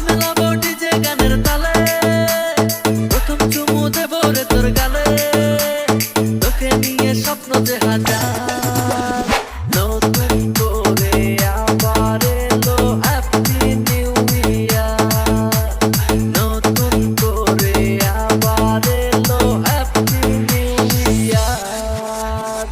মেলাবো DJ গানের তালে, প্রথম চুমু দেবো রে তোর গালে, তোকে নিয়ে স্বপ্ন যে হাজার। নতুন করে আবার এলো হ্যাপি নিউ ইয়ার, নতুন করে আবার এলো হ্যাপি নিউ ইয়ার।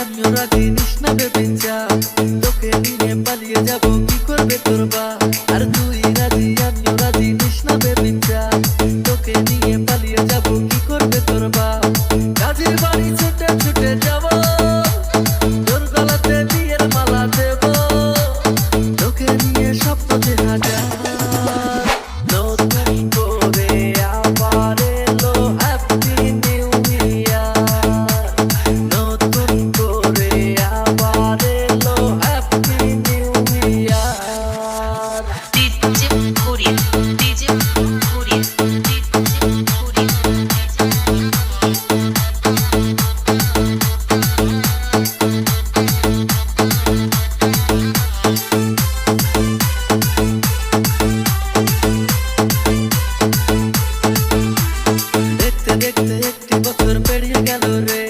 আমিও রাজি নিস না ভেবে চাপ, তোকে নিয়ে পালিয়ে যাবো কি করবে তোর বাপ। আর তুই রাজি আমিও রাজি নিস না ভেবে চাপ, তোকে নিয়ে পালিয়ে যাবো কি করবে তোর বাপ। কাজের বাড়ি ছুটে ছুটে যাবো, তোর গলাতে বিয়ের মালা দেবো, তোকে নিয়ে স্বপ্ন যে হাজার। নতুন করে আবার এলো হ্যাপি নিউ ইয়ার, নতুন করে আবার এলো হ্যাপি নিউ ইয়ার। ডিজে ঘুরিয়ে ডিজে ঘুরিয়ে ডিজে ঘুরিয়ে দেখতে দেখতে একটি বছর পেরিয়ে গেল রে,